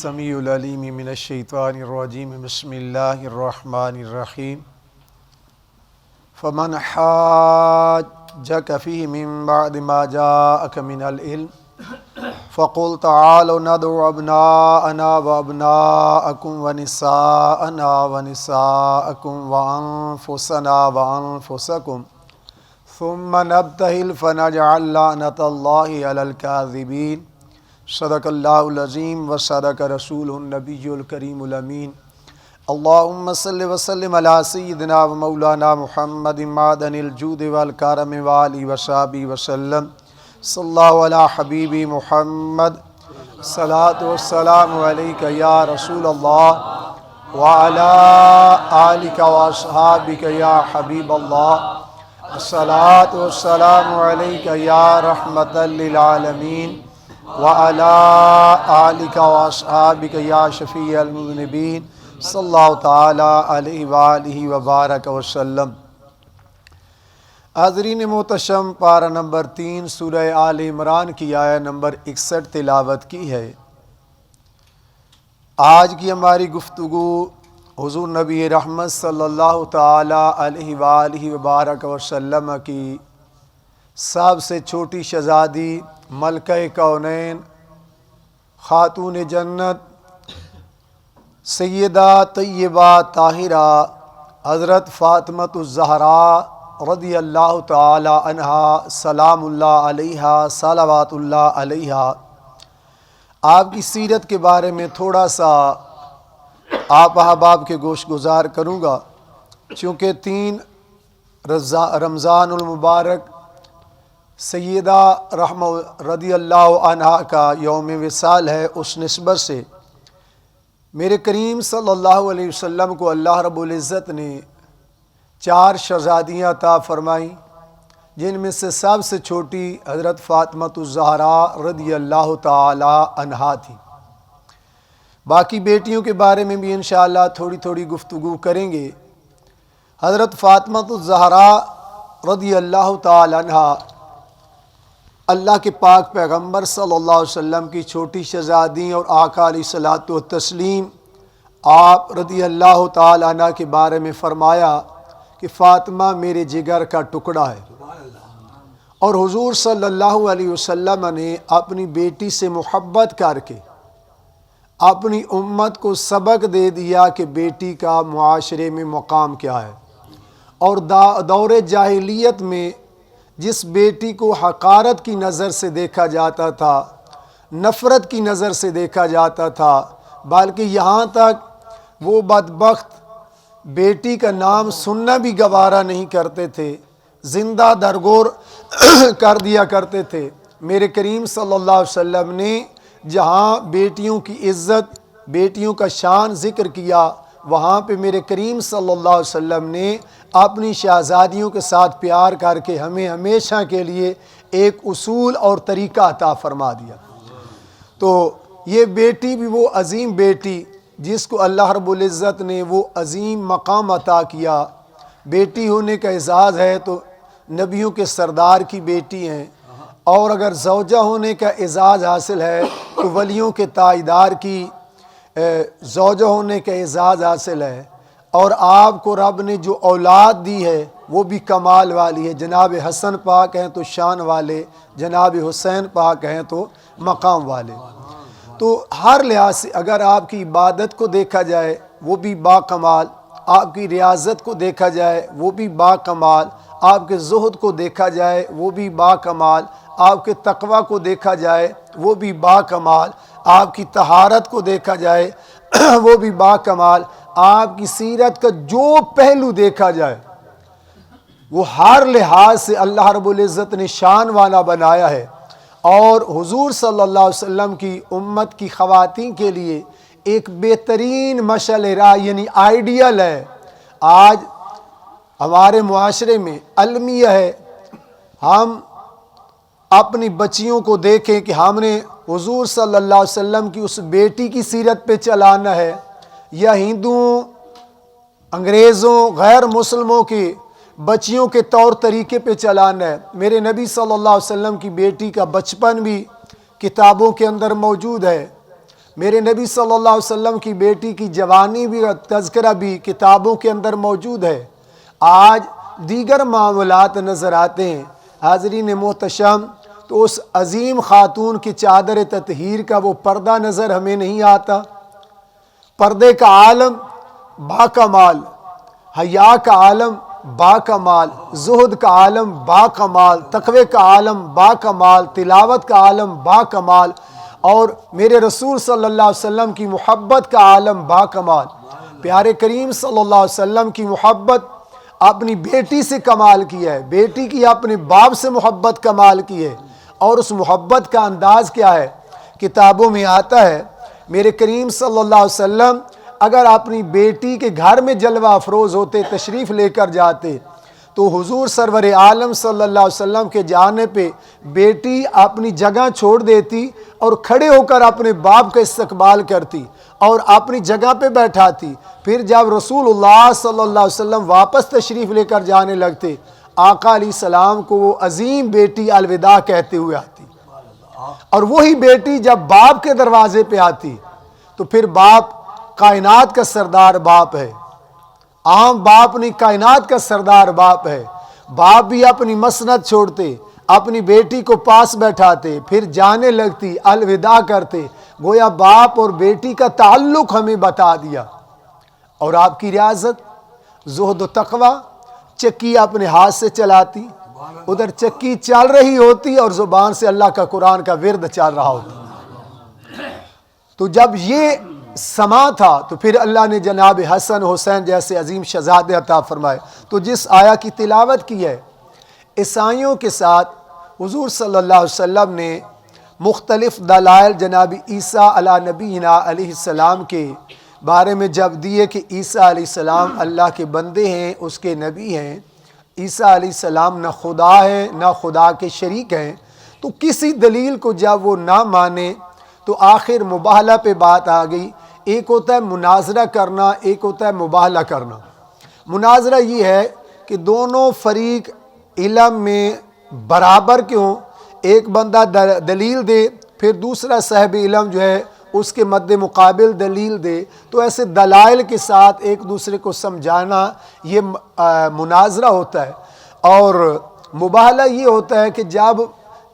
السمیع العلیم من الشیطان الرجیم بسم اللہ الرحمن الرحیم فمن حاجک فیہ من بعد ما جاءک من العلم فقل تعالوا ندعو ابناءنا وابناءکم ونساءنا ونساءکم وانفسنا وانفسکم ثم نبتہل فنجعل لعنۃ اللہ علی الکاذبین صدق اللہ العظیم و صدق رسول النبی الکریم الامین اللہم صل وسلم علی سیدنا و مولانا محمد معدن الجود والکرم وآلہ وصحبہ وسلم صلی اللہ علی حبیبی محمد صلاۃ والسلام علیک یا رسول اللہ وعلی آلک واصحابک یا حبیب اللہ الصلاۃ والسلام علیک یا رحمۃ للعالمین وعلى آلک واصحابک یا شفیع المذنبین صلی اللہ تعالی علیہ وآلہ وبارک وسلم۔ حاضرین محتشم، پارہ نمبر 3 سورہ آل عمران کی آیہ نمبر 61 تلاوت کی ہے۔ آج کی ہماری گفتگو حضور نبی رحمت صلی اللہ تعالی علیہ وآلہ وبارک وسلم کی سب سے چھوٹی شہزادی، ملکہ کونین، خاتون جنت، سیدہ طیبہ طاہرہ حضرت فاطمۃ الزہراء رضی اللہ تعالی عنہا سلام اللہ علیہا صلوات اللہ علیہا، آپ کی سیرت کے بارے میں تھوڑا سا آپ احباب کے گوش گزار کروں گا، چونکہ 3 رمضان المبارک سیدہ رحمہ رضی اللہ عنہا کا یوم وصال ہے۔ اس نسبت سے میرے کریم صلی اللہ علیہ وسلم کو اللہ رب العزت نے 4 شہزادیاں عطا فرمائیں، جن میں سے سب سے چھوٹی حضرت فاطمۃ الزہراء رضی اللہ تعالی عنہا تھی۔ باقی بیٹیوں کے بارے میں بھی انشاءاللہ تھوڑی تھوڑی گفتگو کریں گے۔ حضرت فاطمۃ الزہراء رضی اللہ تعالی عنہا اللہ کے پاک پیغمبر صلی اللہ علیہ وسلم کی چھوٹی شہزادی اور آقا علیہ الصلوۃ والتسلیم آپ رضی اللہ تعالی عنہ کے بارے میں فرمایا کہ فاطمہ میرے جگر کا ٹکڑا ہے، اور حضور صلی اللہ علیہ وسلم نے اپنی بیٹی سے محبت کر کے اپنی امت کو سبق دے دیا کہ بیٹی کا معاشرے میں مقام کیا ہے، اور دور جاہلیت میں جس بیٹی کو حقارت کی نظر سے دیکھا جاتا تھا، نفرت کی نظر سے دیکھا جاتا تھا، بلکہ یہاں تک وہ بدبخت بیٹی کا نام سننا بھی گوارا نہیں کرتے تھے، زندہ درگور کر دیا کرتے تھے۔ میرے کریم صلی اللہ علیہ وسلم نے جہاں بیٹیوں کی عزت، بیٹیوں کا شان ذکر کیا، وہاں پہ میرے کریم صلی اللہ علیہ وسلم نے اپنی شہزادیوں کے ساتھ پیار کر کے ہمیں ہمیشہ کے لیے ایک اصول اور طریقہ عطا فرما دیا۔ تو یہ بیٹی بھی وہ عظیم بیٹی جس کو اللہ رب العزت نے وہ عظیم مقام عطا کیا۔ بیٹی ہونے کا اعزاز ہے تو نبیوں کے سردار کی بیٹی ہیں، اور اگر زوجہ ہونے کا اعزاز حاصل ہے تو ولیوں کے تاجدار کی زوجہ ہونے کا اعزاز حاصل ہے۔ اور آپ کو رب نے جو اولاد دی ہے وہ بھی کمال والی ہے۔ جناب حسن پاک ہیں تو شان والے، جناب حسین پاک ہیں تو مقام والے۔ تو ہر لحاظ سے اگر آپ کی عبادت کو دیکھا جائے وہ بھی با کمال، آپ کی ریاضت کو دیکھا جائے وہ بھی با کمال، آپ کے زہد کو دیکھا جائے وہ بھی با کمال، آپ کے تقوی کو دیکھا جائے وہ بھی با کمال، آپ کی طہارت کو دیکھا جائے وہ بھی با کمال، آپ کی سیرت کا جو پہلو دیکھا جائے وہ ہر لحاظ سے اللہ رب العزت نے شان والا بنایا ہے۔ اور حضور صلی اللہ علیہ وسلم کی امت کی خواتین کے لیے ایک بہترین مشعل راہ یعنی آئیڈیل ہے۔ آج ہمارے معاشرے میں المیہ ہے، ہم اپنی بچیوں کو دیکھیں کہ ہم نے حضور صلی اللہ علیہ وسلم کی اس بیٹی کی سیرت پہ چلانا ہے، یا ہندوؤں، انگریزوں، غیر مسلموں کی بچیوں کے طور طریقے پہ چلانا ہے۔ میرے نبی صلی اللہ علیہ وسلم کی بیٹی کا بچپن بھی کتابوں کے اندر موجود ہے، میرے نبی صلی اللہ علیہ وسلم کی بیٹی کی جوانی بھی اور تذکرہ بھی کتابوں کے اندر موجود ہے۔ آج دیگر معاملات نظر آتے ہیں۔ حاضرین محتشم، تو اس عظیم خاتون کی چادر تطہیر کا وہ پردہ نظر ہمیں نہیں آتا۔ پردے کا عالم با کمال، حیا کا عالم با کمال، زہد کا عالم با کمال، تقوی کا عالم با کمال، تلاوت کا عالم با کمال، اور میرے رسول صلی اللہ علیہ وسلم کی محبت کا عالم با کمال۔ پیارے کریم صلی اللہ علیہ وسلم کی محبت اپنی بیٹی سے کمال کی ہے، بیٹی کی اپنے باپ سے محبت کمال کی ہے، اور اس محبت کا انداز کیا ہے؟ کتابوں میں آتا ہے میرے کریم صلی اللہ علیہ وسلم اگر اپنی بیٹی کے گھر میں جلوہ افروز ہوتے، تشریف لے کر جاتے، تو حضور سرور عالم صلی اللہ علیہ وسلم کے جانے پہ بیٹی اپنی جگہ چھوڑ دیتی اور کھڑے ہو کر اپنے باپ کا استقبال کرتی اور اپنی جگہ پہ بیٹھاتی۔ پھر جب رسول اللہ صلی اللہ علیہ وسلم واپس تشریف لے کر جانے لگتے، آقا علیہ السلام کو وہ عظیم بیٹی الوداع کہتے ہوئے آتی، اور وہی بیٹی جب باپ کے دروازے پہ آتی تو پھر باپ کائنات کا سردار باپ ہے، عام باپ نہیں، کائنات کا سردار باپ ہے۔ باپ بھی اپنی مسند چھوڑتے، اپنی بیٹی کو پاس بیٹھاتے، پھر جانے لگتی، الوداع کرتے، گویا باپ اور بیٹی کا تعلق ہمیں بتا دیا۔ اور آپ کی ریاضت، زہد و تقوی، چکی اپنے ہاتھ سے چلاتی، ادھر چکی چل رہی ہوتی اور زبان سے اللہ کا قرآن کا ورد چل رہا ہوتا۔ تو جب یہ سما تھا تو پھر اللہ نے جناب حسن حسین جیسے عظیم شہزادے عطا فرمائے۔ تو جس آیا کی تلاوت کی ہے، عیسائیوں کے ساتھ حضور صلی اللہ علیہ وسلم نے مختلف دلائل جناب عیسیٰ علی نبینا علیہ السلام کے بارے میں جب دیے کہ عیسیٰ علیہ السلام اللہ کے بندے ہیں، اس کے نبی ہیں، عیسیٰ علیہ السلام نہ خدا ہیں نہ خدا کے شریک ہیں، تو کسی دلیل کو جب وہ نہ مانے تو آخر مباہلہ پہ بات آ گئی۔ ایک ہوتا ہے مناظرہ کرنا، ایک ہوتا ہے مباہلہ کرنا۔ مناظرہ یہ ہے کہ دونوں فریق علم میں برابر کیوں، ایک بندہ دلیل دے، پھر دوسرا صاحب علم جو ہے اس کے مد مقابل دلیل دے، تو ایسے دلائل کے ساتھ ایک دوسرے کو سمجھانا یہ مناظرہ ہوتا ہے۔ اور مباہلہ یہ ہوتا ہے کہ جب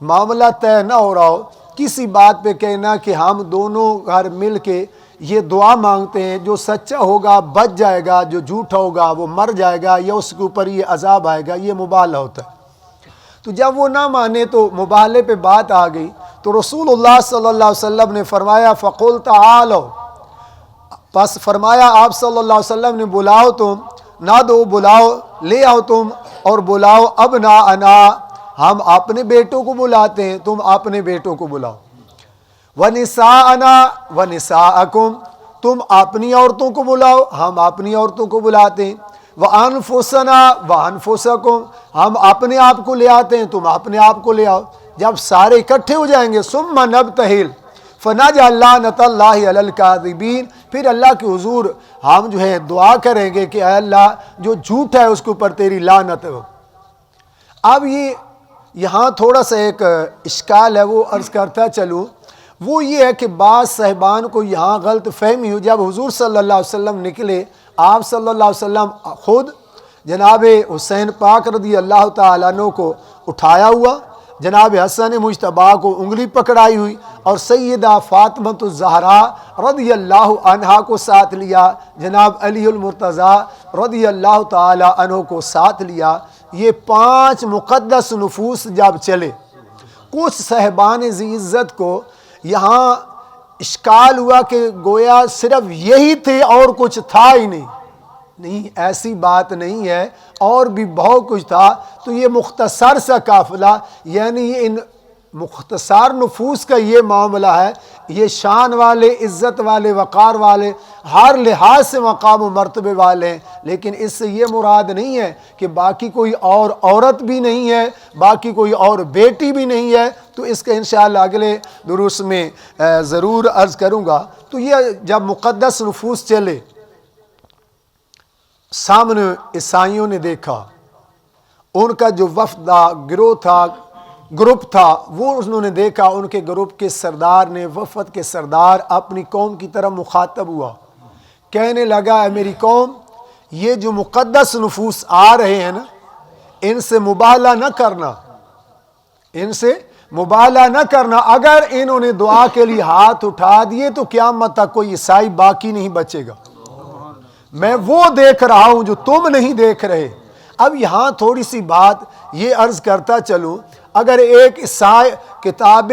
معاملہ طے نہ ہو رہا ہو، کسی بات پہ کہنا کہ ہم دونوں گھر مل کے یہ دعا مانگتے ہیں، جو سچا ہوگا بچ جائے گا، جو جھوٹا ہوگا وہ مر جائے گا یا اس کے اوپر یہ عذاب آئے گا، یہ مباہلہ ہوتا ہے۔ تو جب وہ نہ مانے تو مباہلے پہ بات آ گئی، تو رسول اللہ صلی اللہ علیہ وسلم نے فرمایا فَقُلْ تَعَالَوْا، پس فرمایا آپ صلی اللہ علیہ وسلم نے بلاؤ تم، نہ دو بلاؤ، لے آؤ تم اور بلاؤ ابناءنا، ہم اپنے بیٹوں کو بلاتے ہیں، تم اپنے بیٹوں کو بلاؤ، وَنِسَاءَنَا وَنِسَاءَكُمْ، تم اپنی عورتوں کو بلاؤ، ہم اپنی عورتوں کو بلاتے ہیں، وَأَنفُسَنَا وَأَنفُسَكُمْ، ہم اپنے آپ کو لے آتے ہیں، تم اپنے آپ کو لے آؤ۔ جب سارے اکٹھے ہو جائیں گے ثُمَّ نَبْتَهِلْ فَنَجْعَلْ لَعْنَةَ اللَّهِ عَلَى الْكَاذِبِينَ، پھر اللہ کے حضور ہم جو ہے دعا کریں گے کہ اے اللہ جو جھوٹ ہے اس کے اوپر تیری لعنت ہو۔ اب یہاں تھوڑا سا ایک اشکال ہے، وہ عرض کرتا چلوں، وہ یہ ہے کہ بعض صاحبان کو یہاں غلط فہمی ہو، جب حضور صلی اللہ علیہ وسلم نکلے، آپ صلی اللہ علیہ وسلم خود جناب حسین پاک رضی اللہ تعالیٰ عنہ کو اٹھایا ہوا، جناب حسن مجتبیٰ کو انگلی پکڑائی ہوئی، اور سیدہ فاطمہ الزہراء رضی اللہ عنہا کو ساتھ لیا، جناب علی المرتضیٰ رضی اللہ تعالیٰ عنہ کو ساتھ لیا۔ یہ 5 مقدس نفوس جب چلے، کچھ صاحبان ذی عزت کو یہاں اشکال ہوا کہ گویا صرف یہی تھے اور کچھ تھا ہی نہیں، ایسی بات نہیں ہے، اور بھی بہت کچھ تھا۔ تو یہ مختصر سا قافلہ، یعنی یہ ان مختصر نفوس کا یہ معاملہ ہے، یہ شان والے، عزت والے، وقار والے، ہر لحاظ سے مقام و مرتبے والے ہیں، لیکن اس سے یہ مراد نہیں ہے کہ باقی کوئی اور عورت بھی نہیں ہے، باقی کوئی اور بیٹی بھی نہیں ہے۔ تو اس کا انشاءاللہ اگلے دروس میں ضرور عرض کروں گا۔ تو یہ جب مقدس نفوس چلے، سامنے عیسائیوں نے دیکھا، ان کا جو وفد گروہ تھا، گروپ تھا، وہ انہوں نے دیکھا ان کے گروپ کے سردار نے، وفد کے سردار اپنی قوم کی طرف مخاطب ہوا، کہنے لگا اے میری قوم، یہ جو مقدس نفوس آ رہے ہیں نا، ان سے مباہلہ نہ کرنا، ان سے مباہلہ نہ کرنا، اگر انہوں نے دعا کے لیے ہاتھ اٹھا دیے تو قیامت تک کوئی عیسائی باقی نہیں بچے گا، میں وہ دیکھ رہا ہوں جو تم نہیں دیکھ رہے۔ اب یہاں تھوڑی سی بات یہ عرض کرتا چلوں، اگر ایک عیسائی کتاب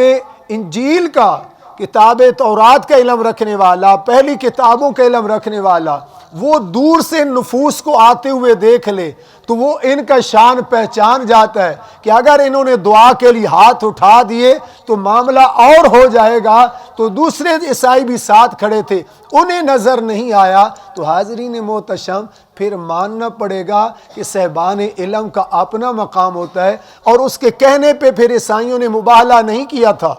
انجیل کا، کتاب تورات کا علم رکھنے والا، پہلی کتابوں کا علم رکھنے والا، وہ دور سے نفوس کو آتے ہوئے دیکھ لے تو وہ ان کا شان پہچان جاتا ہے کہ اگر انہوں نے دعا کے لیے ہاتھ اٹھا دیے تو معاملہ اور ہو جائے گا۔ تو دوسرے عیسائی بھی ساتھ کھڑے تھے، انہیں نظر نہیں آیا۔ تو حاضرین محتشم، پھر ماننا پڑے گا کہ صاحبان علم کا اپنا مقام ہوتا ہے، اور اس کے کہنے پہ پھر عیسائیوں نے مباہلہ نہیں کیا تھا۔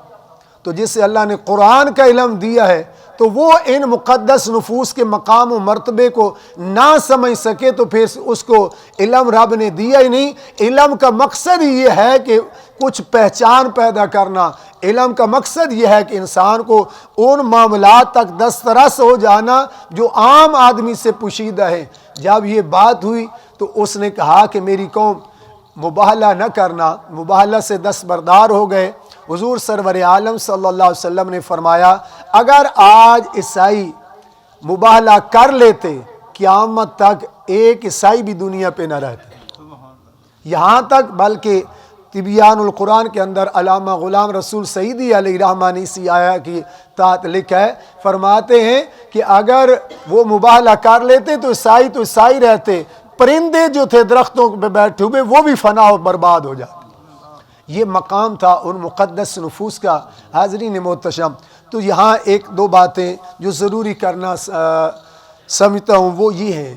تو جس سے اللہ نے قرآن کا علم دیا ہے تو وہ ان مقدس نفوس کے مقام و مرتبے کو نہ سمجھ سکے تو پھر اس کو علم رب نے دیا ہی نہیں۔ علم کا مقصد ہی یہ ہے کہ کچھ پہچان پیدا کرنا، علم کا مقصد یہ ہے کہ انسان کو ان معاملات تک دسترس ہو جانا جو عام آدمی سے پوشیدہ ہے۔ جب یہ بات ہوئی تو اس نے کہا کہ میری قوم، مباہلہ نہ کرنا، مباہلہ سے دستبردار ہو گئے۔ حضور سرور عالم صلی اللہ علیہ وسلم نے فرمایا اگر آج عیسائی مباہلہ کر لیتے، قیامت تک ایک عیسائی بھی دنیا پہ نہ رہتے۔ یہاں تک بلکہ طبیان القرآن کے اندر علامہ غلام رسول سعیدی علیہ رحمہ نے اسی آیا کی تحت لکھا ہے، فرماتے ہیں کہ اگر وہ مباہلہ کر لیتے تو عیسائی رہتے، پرندے جو تھے درختوں پہ بیٹھے ہوئے وہ بھی فنا و برباد ہو جاتے۔ یہ مقام تھا ان مقدس نفوس کا۔ حاضرین محتشم، تو یہاں ایک دو باتیں جو ضروری کرنا سمجھتا ہوں وہ یہ ہیں،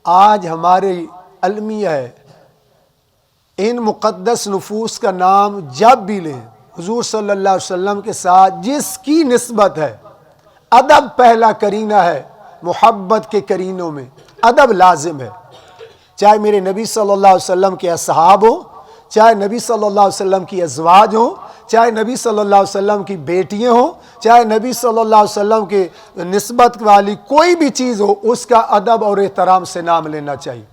آج ہمارے المیہ ہے، ان مقدس نفوس کا نام جب بھی لیں، حضور صلی اللہ علیہ وسلم کے ساتھ جس کی نسبت ہے، ادب پہلا کرینہ ہے، محبت کے کرینوں میں ادب لازم ہے، چاہے میرے نبی صلی اللہ علیہ وسلم کے اصحاب ہوں، چاہے نبی صلی اللہ علیہ وسلم کی ازواج ہوں، چاہے نبی صلی اللہ علیہ وسلم کی بیٹیاں ہوں، چاہے نبی صلی اللہ علیہ وسلم کے نسبت والی کوئی بھی چیز ہو، اس کا ادب اور احترام سے نام لینا چاہیے۔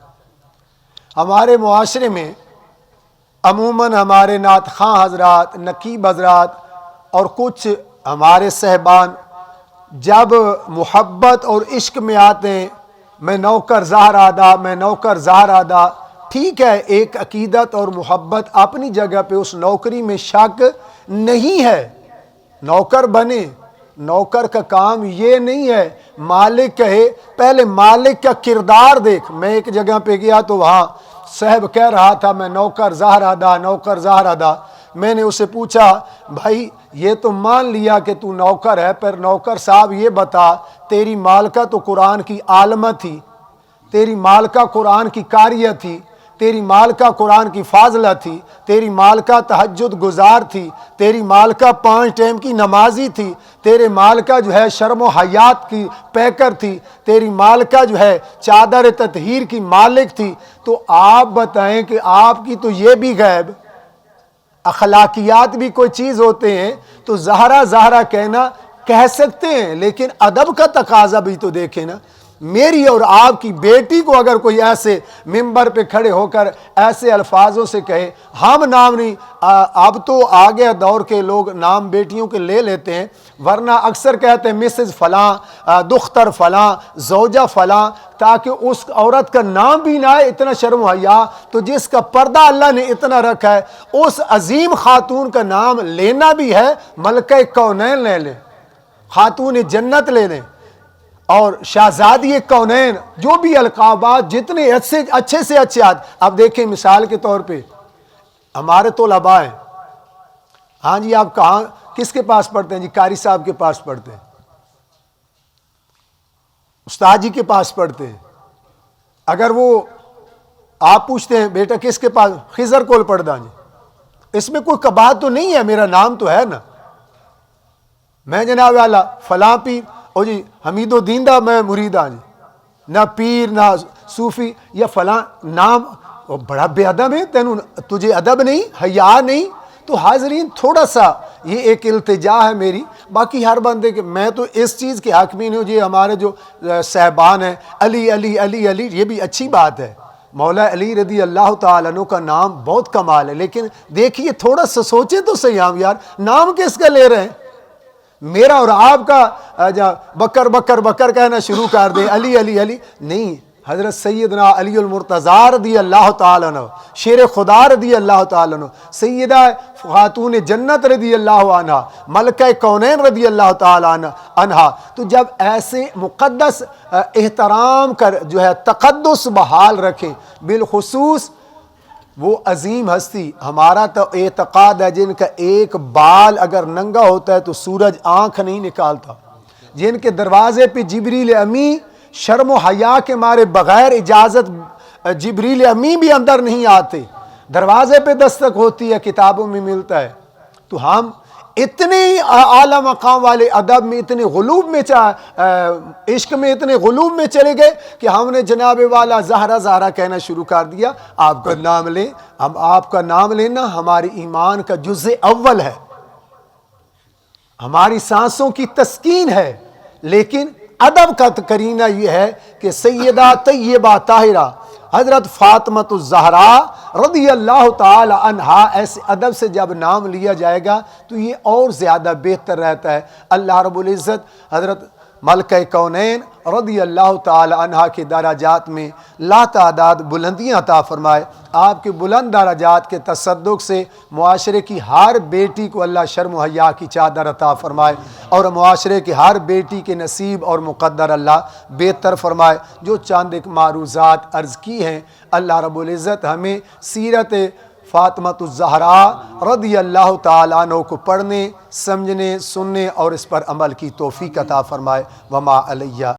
ہمارے معاشرے میں عموماً ہمارے نعت خواں حضرات، نقیب حضرات اور کچھ ہمارے صاحبان جب محبت اور عشق میں آتے ہیں، میں نوکر زہر آدھا، میں نوکر زہر آدھا، ٹھیک ہے، ایک عقیدت اور محبت اپنی جگہ پہ، اس نوکری میں شک نہیں ہے، نوکر بنے، نوکر کا کام یہ نہیں ہے مالک کہے، پہلے مالک کا کردار دیکھ۔ میں ایک جگہ پہ گیا تو وہاں صاحب کہہ رہا تھا میں نوکر زہر آدھا، نوکر زہر آدھا۔ میں نے اسے پوچھا بھائی یہ تو مان لیا کہ تو نوکر ہے، پر نوکر صاحب یہ بتا تیری مالکہ تو قرآن کی عالمہ تھی، تیری مالکہ قرآن کی قاریہ تھی، تیری مالکہ قرآن کی فاضلہ تھی، تیری مالکہ تہجد گزار تھی، تیری مالکہ 5 ٹائم کی نمازی تھی، تیرے مالکہ جو ہے شرم و حیات کی پیکر تھی، تیری مالکہ جو ہے چادر تطہیر کی مالک تھی، تو آپ بتائیں کہ آپ کی تو یہ بھی غیب، اخلاقیات بھی کوئی چیز ہوتے ہیں تو زہرا کہنا کہہ سکتے ہیں، لیکن ادب کا تقاضا بھی تو دیکھیں نا۔ میری اور آپ کی بیٹی کو اگر کوئی ایسے ممبر پہ کھڑے ہو کر ایسے الفاظوں سے کہے، ہم نام نہیں، اب تو آگے دور کے لوگ نام بیٹیوں کے لے لیتے ہیں، ورنہ اکثر کہتے ہیں مسز فلاں، دختر فلاں، زوجہ فلاں، تاکہ اس عورت کا نام بھی نہ آئے، اتنا شرم و حیا۔ تو جس کا پردہ اللہ نے اتنا رکھا ہے، اس عظیم خاتون کا نام لینا بھی ہے، ملکہ کونین لے لیں، خاتون جنت لے لیں، اور شہزادی کونین، جو بھی القابات جتنے اچھے سے اچھے اب دیکھیں مثال کے طور پہ ہمارے طلباء ہیں، ہاں جی آپ کہاں کس کے پاس پڑھتے ہیں جی؟ قاری صاحب کے پاس پڑھتے ہیں، استاد جی کے پاس پڑھتے ہیں۔ اگر وہ آپ پوچھتے ہیں بیٹا کس کے پاس، خضر کول پڑھدا جی، اس میں کوئی کبات تو نہیں ہے، میرا نام تو ہے نا، میں جناب والا فلاں پیر، او جی حمید الدین دا میں مرید ہاں جی، نہ پیر نہ صوفی یا فلاں نام، بڑا بے ادب ہے، تجھے ادب نہیں، حیا نہیں، تو حاضرین تھوڑا سا یہ ایک التجا ہے میری، باقی ہر بندے کے، میں تو اس چیز کے حق میں نہیں ہوں، یہ ہمارے جو صاحبان ہیں علی علی علی علی، یہ بھی اچھی بات ہے، مولا علی رضی اللہ تعالیٰ عنہ کا نام بہت کمال ہے، لیکن دیکھیے تھوڑا سا سوچیں تو صحیح، ہم یار نام کس کا لے رہے ہیں؟ میرا اور آپ کا بکر بکر بکر کہنا شروع کر دے، علی علی علی نہیں، حضرت سیدنا علی المرتضیٰ رضی اللہ تعالیٰ عنہ، شیر خدا رضی اللہ تعالیٰ عنہ، سیدہ خاتون جنت رضی اللہ عنہ، ملکہ کونین رضی اللہ تعالیٰ عنہ، تو جب ایسے مقدس احترام کر جو ہے تقدس بحال رکھیں، بالخصوص وہ عظیم ہستی، ہمارا تو اعتقاد ہے جن کا ایک بال اگر ننگا ہوتا ہے تو سورج آنکھ نہیں نکالتا، جن کے دروازے پہ جبریل امی شرم و حیا کے مارے بغیر اجازت جبریل امی بھی اندر نہیں آتے، دروازے پہ دستک ہوتی ہے، کتابوں میں ملتا ہے، تو ہم اتنے اعلیٰ مقام والے ادب میں، اتنے غلوب میں عشق میں اتنے غلوب میں چلے گئے کہ ہم نے جناب والا زہرا زہرا کہنا شروع کر دیا۔ آپ کا نام لیں، ہم آپ کا نام لینا ہماری ایمان کا جزء اول ہے، ہماری سانسوں کی تسکین ہے، لیکن ادب کا قرینہ یہ ہے کہ سیدہ طیبہ طاہرہ حضرت فاطمہ الزہرا رضی اللہ تعالی عنہا ایسے ادب سے جب نام لیا جائے گا تو یہ اور زیادہ بہتر رہتا ہے۔ اللہ رب العزت حضرت ملکہ کونین رضی اللہ تعالی عنہا کے درجات میں لا تعداد بلندیاں عطا فرمائے، آپ کے بلند درجات کے تصدق سے معاشرے کی ہر بیٹی کو اللہ شرم و حیا کی چادر عطا فرمائے، اور معاشرے کی ہر بیٹی کے نصیب اور مقدر اللہ بہتر فرمائے۔ جو چاند ایک معروضات عرض کی ہیں، اللہ رب العزت ہمیں سیرت فاطمہ الزہرا رضی اللہ تعالیٰ عنہ کو پڑھنے، سمجھنے، سننے اور اس پر عمل کی توفیق عطا فرمائے۔ وما علیہ